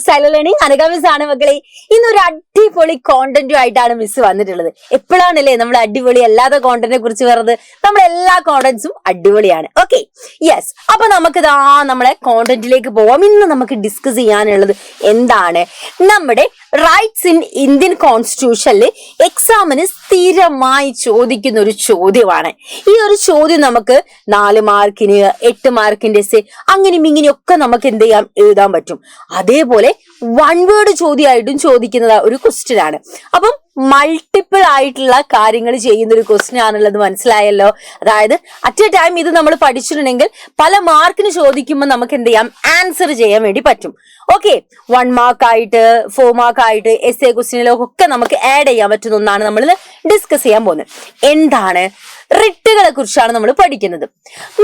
Silent learning Anagha miss ആണ് മക്കളെ. ഇന്നൊരു അടിപൊളി കോണ്ടന്റും ആയിട്ടാണ് മിസ് വന്നിട്ടുള്ളത്. എപ്പോഴാണല്ലേ നമ്മൾ അടിപൊളി അല്ലാത്ത കോണ്ടന്റിനെ കുറിച്ച് പറയുന്നത്? നമ്മുടെ എല്ലാ കോണ്ടന്റ്സും അടിപൊളിയാണ്. Okay, yes. അപ്പൊ നമുക്ക് നമ്മളെ കോണ്ടന്റിലേക്ക് പോവാം. ഇന്ന് നമുക്ക് ഡിസ്കസ് ചെയ്യാനുള്ളത് എന്താണ്? നമ്മുടെ റൈറ്റ്സ് ഇൻ ഇന്ത്യൻ കോൺസ്റ്റിറ്റ്യൂഷനിൽ എക്സാമിന് സ്ഥിരമായി ചോദിക്കുന്ന ഒരു ചോദ്യമാണ്. ഈ ഒരു ചോദ്യം നമുക്ക് 4 മാർക്കിന് 8 മാർക്കിന്റെ അങ്ങനെയും ഇങ്ങനെയൊക്കെ നമുക്ക് എന്ത് ചെയ്യാം, എഴുതാൻ പറ്റും. അതേപോലെ 1 വേർഡ് ചോദ്യമായിട്ടും ചോദിക്കുന്ന ഒരു ക്വസ്റ്റ്യൻ ആണ്. അപ്പം മൾട്ടിപ്പിൾ ആയിട്ടുള്ള കാര്യങ്ങൾ ചെയ്യുന്ന ഒരു ക്വസ്റ്റ്യൻ ആണുള്ളത്, മനസ്സിലായല്ലോ. അതായത് അറ്റ് എ ടൈം ഇത് നമ്മൾ പഠിച്ചിട്ടുണ്ടെങ്കിൽ പല മാർക്കിന് ചോദിക്കുമ്പോൾ നമുക്ക് എന്ത് ചെയ്യാം, ആൻസർ ചെയ്യാൻ വേണ്ടി പറ്റും. ഓക്കെ, 1 മാർക്കായിട്ട് 4 മാർക്കായിട്ട് എസ് എ ക്വസ്റ്റ്യനിലൊക്കെ നമുക്ക് ആഡ് ചെയ്യാൻ പറ്റുന്ന ഒന്നാണ് നമ്മൾ ഡിസ്കസ് ചെയ്യാൻ പോകുന്നത്. എന്താണ്? റിട്ടുകളെ കുറിച്ചാണ് നമ്മൾ പഠിക്കുന്നത്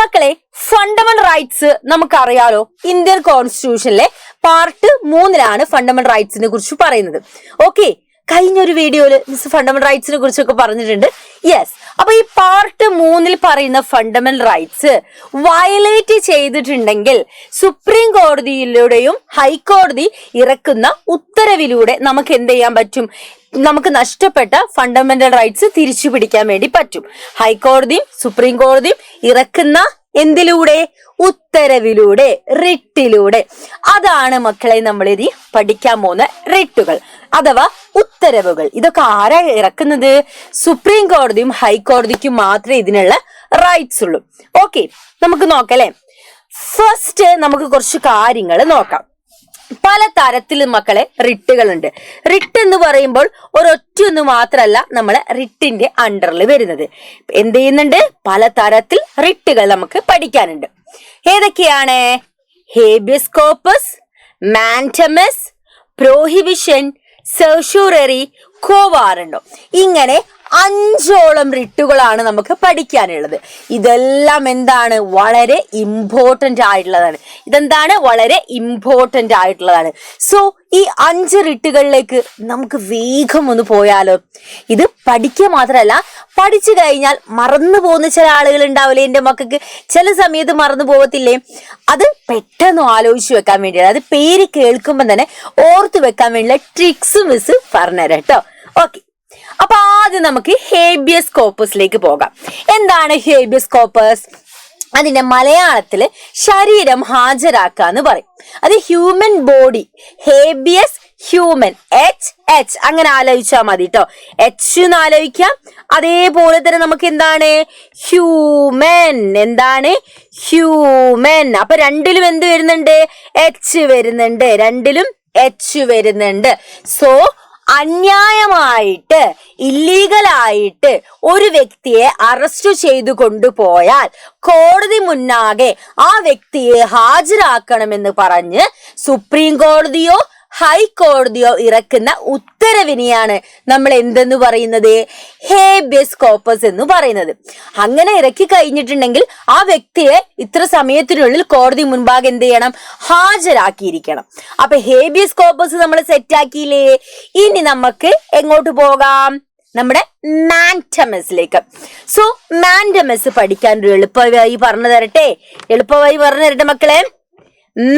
മക്കളെ. ഫണ്ടമെന്റൽ റൈറ്റ്സ് നമുക്കറിയാലോ, ഇന്ത്യൻ കോൺസ്റ്റിറ്റ്യൂഷനിലെ പാർട്ട് 3 ഫണ്ടമെന്റൽ റൈറ്റ്സിനെ കുറിച്ച് പറയുന്നത്. ഓക്കെ, കഴിഞ്ഞൊരു വീഡിയോയില് മിസ് ഫണ്ടമെന്റൽ റൈറ്റ്സിനെ കുറിച്ചൊക്കെ പറഞ്ഞിട്ടുണ്ട്. യെസ്, അപ്പൊ ഈ പാർട്ട് 3 പറയുന്ന ഫണ്ടമെന്റൽ റൈറ്റ്സ് വയലേറ്റ് ചെയ്തിട്ടുണ്ടെങ്കിൽ സുപ്രീം കോടതിയിലൂടെയും ഹൈക്കോടതി ഇറക്കുന്ന ഉത്തരവിലൂടെ നമുക്ക് എന്ത് ചെയ്യാൻ പറ്റും, നമുക്ക് നഷ്ടപ്പെട്ട ഫണ്ടമെന്റൽ റൈറ്റ്സ് തിരിച്ചു പിടിക്കാൻ വേണ്ടി പറ്റും. ഹൈക്കോടതിയും സുപ്രീം കോടതിയും ഇറക്കുന്ന എന്തിലൂടെ? ഉത്തരവിലൂടെ, റിട്ടിലൂടെ. അതാണ് മക്കളെ നമ്മൾ ഇനി പഠിക്കാൻ പോകുന്ന റിട്ടുകൾ അഥവാ ഉത്തരവുകൾ. ഇതൊക്കെ ആരാ ഇറക്കുന്നത്? സുപ്രീം കോടതിയും ഹൈക്കോടതിക്കും മാത്രമേ ഇതിനുള്ള റൈറ്റ്സ് ഉള്ളൂ. ഓക്കെ, നമുക്ക് നോക്കല്ലേ. ഫസ്റ്റ് നമുക്ക് കുറച്ച് കാര്യങ്ങൾ നോക്കാം. പല തരത്തിൽ മക്കളെ റിട്ടുകളുണ്ട്. റിട്ട് എന്ന് പറയുമ്പോൾ ഒരൊറ്റൊന്ന് മാത്രമല്ല നമ്മളെ റിട്ടിന്റെ അണ്ടറിൽ വരുന്നത്. എന്ത് ചെയ്യുന്നുണ്ട്? പല തരത്തിൽ റിട്ടുകൾ നമുക്ക് പഠിക്കാനുണ്ട്. ഏതൊക്കെയാണ്? Habeas corpus, mandamus, prohibition, certiorari, quo warranto. ഇങ്ങനെ 5ഓളം റിട്ടുകളാണ് നമുക്ക് പഠിക്കാനുള്ളത്. ഇതെല്ലാം എന്താണ്? വളരെ ഇമ്പോർട്ടന്റ് ആയിട്ടുള്ളതാണ്. ഇതെന്താണ്? വളരെ ഇമ്പോർട്ടന്റ് ആയിട്ടുള്ളതാണ്. സോ ഈ 5 റിട്ടുകളിലേക്ക് നമുക്ക് വേഗം ഒന്ന് പോയാലോ. ഇത് പഠിക്കുക മാത്രമല്ല, പഠിച്ചു കഴിഞ്ഞാൽ മറന്നു പോകുന്ന ചില ആളുകൾ ഉണ്ടാവില്ലേ, എന്റെ മക്കൾക്ക് ചില സമയത്ത് മറന്നു പോകത്തില്ലേ, അത് പെട്ടെന്ന് ആലോചിച്ച് വെക്കാൻ വേണ്ടിയാണ്. അത് പേര് കേൾക്കുമ്പോൾ തന്നെ ഓർത്ത് വെക്കാൻ വേണ്ടിയുള്ള ട്രിക്സ് മിസ് പറഞ്ഞുതരാം കേട്ടോ. ഓക്കെ, അപ്പൊ ആദ്യം നമുക്ക് ഹേബിയസ് കോർപ്പസിലേക്ക് പോകാം. എന്താണ് ഹേബിയസ് കോർപ്പസ്? അതിന്റെ മലയാളത്തില് ശരീരം ഹാജരാക്കാന്ന് പറയും. അത് human body. Habeas human, H അങ്ങനെ ആലോചിച്ചാൽ മതി കേട്ടോ. H എന്ന് ആലോചിക്കാം. അതേപോലെ തന്നെ നമുക്ക് എന്താണ്? ഹ്യൂമൻ. എന്താണ്? ഹ്യൂമൻ. അപ്പൊ രണ്ടിലും എന്ത് വരുന്നുണ്ട്? H വരുന്നുണ്ട്. രണ്ടിലും H വരുന്നുണ്ട്. സോ അന്യായമായിട്ട്, ഇല്ലീഗലായിട്ട് ഒരു വ്യക്തിയെ അറസ്റ്റ് ചെയ്തു കൊണ്ടുപോയാൽ കോടതി മുന്നാകെ ആ വ്യക്തിയെ ഹാജരാക്കണമെന്ന് പറഞ്ഞ് സുപ്രീം കോടതിയോ ഹൈക്കോടതിയോ ഇറക്കുന്ന ഉത്തരവിനെയാണ് നമ്മൾ എന്തെന്ന് പറയുന്നത്? ഹേബിയസ് കോർപ്പസ് എന്ന് പറയുന്നത്. അങ്ങനെ ഇറക്കി കഴിഞ്ഞിട്ടുണ്ടെങ്കിൽ ആ വ്യക്തിയെ ഇത്ര സമയത്തിനുള്ളിൽ കോടതി മുൻപാകെ എന്ത് ചെയ്യണം? ഹാജരാക്കിയിരിക്കണം. അപ്പൊ ഹേബിയസ് കോർപ്പസ് നമ്മൾ സെറ്റാക്കിയില്ലേ. ഇനി നമുക്ക് എങ്ങോട്ട് പോകാം? നമ്മുടെ മാൻഡമസിലേക്ക്. സോ മാൻഡമസ് പഠിക്കാൻ ഒരു എളുപ്പമായി പറഞ്ഞു തരട്ടെ മക്കളെ.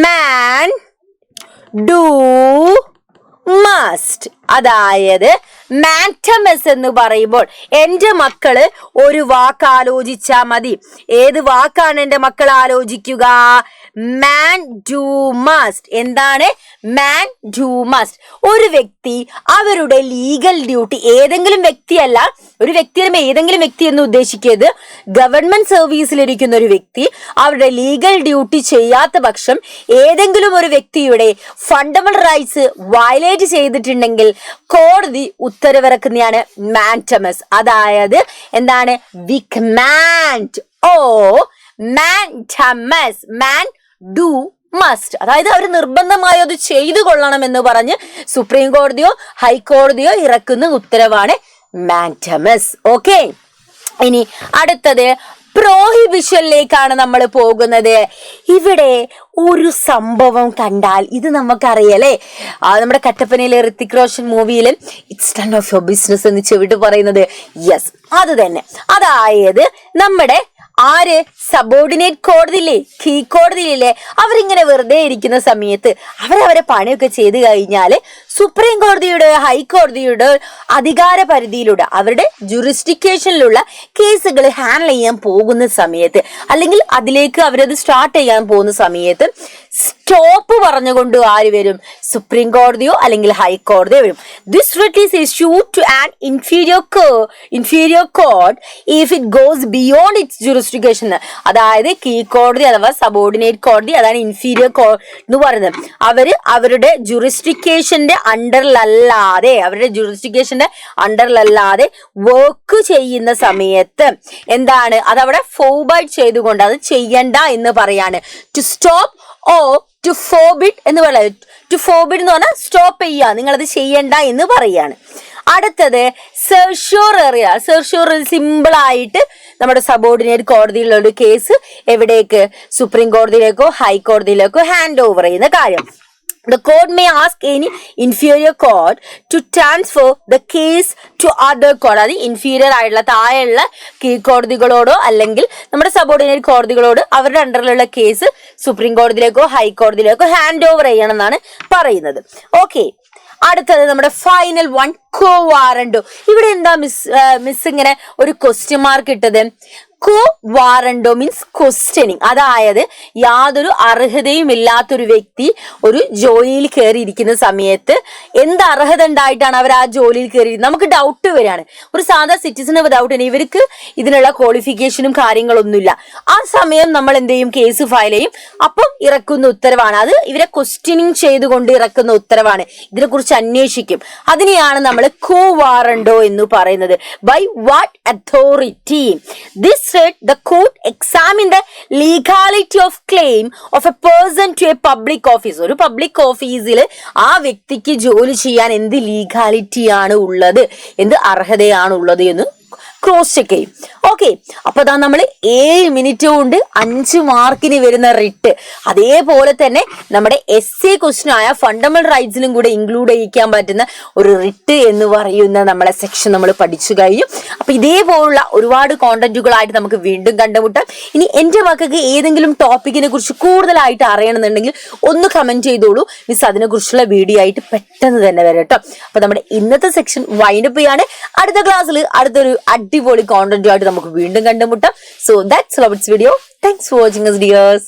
മാൻ ഡു മസ്റ്റ്. അതായത് മാൻഡമസ് എന്ന് പറയുമ്പോൾ എന്റെ മക്കള് ഒരു വാക്ക് ആലോചിച്ചാ മതി. ഏത് വാക്കാണ് എന്റെ മക്കൾ ആലോചിക്കുക? Man do must. എന്താണ്? Man do must. ഒരു വ്യക്തി അവരുടെ ലീഗൽ ഡ്യൂട്ടി, ഏതെങ്കിലും വ്യക്തിയല്ല, ഒരു വ്യക്തിയുടെ ഏതെങ്കിലും വ്യക്തി എന്ന് ഉദ്ദേശിക്കരുത്. ഗവൺമെന്റ് സർവീസിലിരിക്കുന്ന ഒരു വ്യക്തി അവരുടെ ലീഗൽ ഡ്യൂട്ടി ചെയ്യാത്ത പക്ഷം ഏതെങ്കിലും ഒരു വ്യക്തിയുടെ ഫണ്ടമെന്റൽ റൈറ്റ്സ് വയലേറ്റ് ചെയ്തിട്ടുണ്ടെങ്കിൽ കോടതി ഉത്തരവിറക്കുന്നതാണ് മാൻഡമസ്. അതായത് എന്താണ്? വിക്മാൻഡ് ഓ മാൻഡമസ്. Man do must. അതായത് അവർ നിർബന്ധമായോ അത് ചെയ്തു കൊള്ളണം എന്ന് പറഞ്ഞ് സുപ്രീം കോടതിയോ ഹൈക്കോടതിയോ ഇറക്കുന്ന ഉത്തരവാണ് മാൻഡമസ്. ഓക്കെ, ഇനി അടുത്തത് പ്രോഹിബിഷനിലേക്കാണ് നമ്മൾ പോകുന്നത്. ഇവിടെ ഒരു സംഭവം കണ്ടാൽ ഇത് നമുക്കറിയാലേ, നമ്മുടെ കട്ടപ്പനയിലെ ഋത്തിക് റോഷൻ മൂവിയിലും it's none of your business എന്ന് ചെവിട്ട് പറയുന്നത്. യെസ്, അത് തന്നെ. അതായത് നമ്മുടെ ആര് സബോർഡിനേറ്റ് കോടതിയില്ലേ, കീഴ്ക്കോടതിയില്ലേ, അവരിങ്ങനെ വെറുതെ ഇരിക്കുന്ന സമയത്ത് അവരവരെ പണിയൊക്കെ ചെയ്ത് കഴിഞ്ഞാല് സുപ്രീം കോടതിയുടെ ഹൈക്കോടതിയുടെ അധികാര പരിധിയിലൂടെ അവരുടെ ജുറിസ്ഡിക്കേഷനിലുള്ള കേസുകൾ ഹാൻഡിൽ ചെയ്യാൻ പോകുന്ന സമയത്ത്, അല്ലെങ്കിൽ അതിലേക്ക് അവരത് സ്റ്റാർട്ട് ചെയ്യാൻ പോകുന്ന സമയത്ത് സ്റ്റോപ്പ് പറഞ്ഞുകൊണ്ട് ആര് വരും? സുപ്രീം കോടതിയോ അല്ലെങ്കിൽ ഹൈക്കോടതിയോ വരും. This writ is issued to an inferior court if it goes beyond its jurisdiction. അതായത് കീഴ്ക്കോടതി അഥവാ സബോർഡിനേറ്റ് കോടതി, അതാണ് ഇൻഫീരിയർ കോടതി എന്ന് പറയുന്നത്. അവരുടെ ജുറിസ്ഡിക്കേഷന്റെ അണ്ടറിലല്ലാതെ വർക്ക് ചെയ്യുന്ന സമയത്ത് എന്താണ് അതവിടെ ഫോർബൈഡ് ചെയ്തുകൊണ്ട് അത് ചെയ്യണ്ട എന്ന് പറയാണ്. To stop or to forbid എന്ന് പറയാം. ടു ഫോർബിഡ് എന്ന് പറഞ്ഞാൽ സ്റ്റോപ്പ് ചെയ്യുക, നിങ്ങളത് ചെയ്യണ്ട എന്ന് പറയാണ്. അടുത്തത് സെർഷ്യോറിയൽ സിമ്പിൾ ആയിട്ട് നമ്മുടെ സബോർഡിനേറ്റ് കോടതിയിലുള്ള ഒരു കേസ് എവിടേക്ക്? സുപ്രീം കോടതിയിലേക്കോ ഹൈക്കോടതിയിലേക്കോ ഹാൻഡ് ഓവർ ചെയ്യുന്ന കാര്യം. The court may ask any inferior court to transfer the case to other court. അത് ഇൻഫീരിയർ ആയിട്ടുള്ള താഴെയുള്ള കീഴ്ക്കോടതികളോടോ അല്ലെങ്കിൽ നമ്മുടെ സബോർഡിനേറ്റ് കോടതികളോട് അവരുടെ അണ്ടറിലുള്ള കേസ് സുപ്രീം കോടതിയിലേക്കോ ഹൈക്കോടതിയിലേക്കോ ഹാൻഡ് ഓവർ ചെയ്യണം എന്നാണ് പറയുന്നത്. ഓക്കെ, അടുത്തത് നമ്മുടെ ഫൈനൽ വൺ, കോ വാറണ്ടോ. ഇവിടെ എന്താ മിസ് ഇങ്ങനെ ഒരു ക്വസ്റ്റ്യൻ മാർക്ക് ഇട്ടത്? കോ വാറണ്ടോ മീൻസ് ക്വസ്റ്റ്യനിങ്. അതായത് യാതൊരു അർഹതയും ഇല്ലാത്തൊരു വ്യക്തി ഒരു ജോലിയിൽ കയറിയിരിക്കുന്ന സമയത്ത് എന്ത് അർഹത ഉണ്ടായിട്ടാണ് അവർ ആ ജോലിയിൽ കയറി, നമുക്ക് ഡൗട്ട് വരികയാണ്. ഒരു സാധാ സിറ്റിസന് ഡൗട്ട് ആണ്, ഇവർക്ക് ഇതിനുള്ള ക്വാളിഫിക്കേഷനും കാര്യങ്ങളൊന്നുമില്ല. ആ സമയം നമ്മൾ എന്ത് ചെയ്യും? കേസ് ഫയൽ ചെയ്യും. അപ്പം ഇറക്കുന്ന ഉത്തരവാണ് അത്. ഇവരെ ക്വസ്റ്റ്യനിങ് ചെയ്തുകൊണ്ട് ഇറക്കുന്ന ഉത്തരവാണ്. ഇതിനെക്കുറിച്ച് അന്വേഷിക്കും. അതിനെയാണ് നമ്മൾ കോ വാറണ്ടോ എന്ന് പറയുന്നത്. By what authority? This the court examine the legality of claim of a person to a public office. ഒരു പബ്ലിക് ഓഫീസിൽ ആ വ്യക്തിക്ക് ജോലി ചെയ്യാൻ എന്ത് ലീഗാലിറ്റി ആണ് ഉള്ളത്, എന്ത് അർഹതയാണ് ഉള്ളത് എന്ന് ക്രോസ് ചെക്ക് ചെയ്യും. ഓക്കെ, അപ്പൊ അതാ നമ്മൾ 7 മിനിറ്റ് കൊണ്ട് 5 മാർക്കിന് വരുന്ന റിട്ട്, അതേപോലെ തന്നെ നമ്മുടെ essay ക്വസ്റ്റ്യൻ ആയ ഫണ്ടമെന്റൽ റൈറ്റ്സിലും കൂടെ ഇൻക്ലൂഡ് ചെയ്യിക്കാൻ പറ്റുന്ന ഒരു റിട്ട് എന്ന് പറയുന്ന നമ്മളെ സെക്ഷൻ നമ്മൾ പഠിച്ചു കഴിഞ്ഞു. അപ്പൊ ഇതേപോലുള്ള ഒരുപാട് കോണ്ടന്റുകളായിട്ട് നമുക്ക് വീണ്ടും കണ്ടുമുട്ടാം. ഇനി എന്റെ മക്കൾക്ക് ഏതെങ്കിലും ടോപ്പിക്കിനെ കുറിച്ച് കൂടുതലായിട്ട് അറിയണമെന്നുണ്ടെങ്കിൽ ഒന്ന് കമന്റ് ചെയ്തോളൂ. മിസ് അതിനെ കുറിച്ചുള്ള വീഡിയോ ആയിട്ട് പെട്ടെന്ന് തന്നെ വരാം കേട്ടോ. അപ്പൊ നമ്മുടെ ഇന്നത്തെ സെക്ഷൻ വൈൻഡപ്പ് ചെയ്യാണ്. അടുത്ത ക്ലാസ്സിൽ അടുത്തൊരു അടിപൊളി കോണ്ടന്റുമായിട്ട് നമുക്ക് വീണ്ടും കണ്ടുമുട്ടാം. So that's love it's video. Thanks for watching us dears.